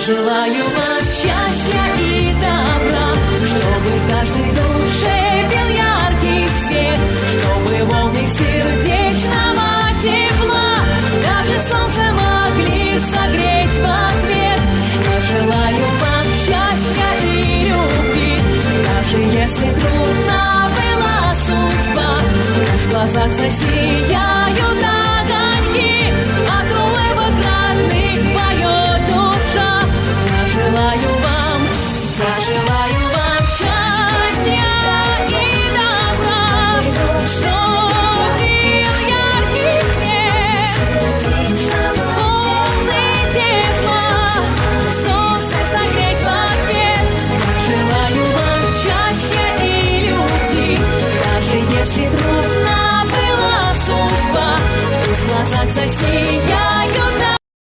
желаю вам счастья и добра, чтобы в каждой душе бил яркий свет, чтобы волны сердечного тепла даже солнце могли согреть в ответ. Я желаю вам счастья и любви, даже если трудна была судьба, пусть в глазах засияет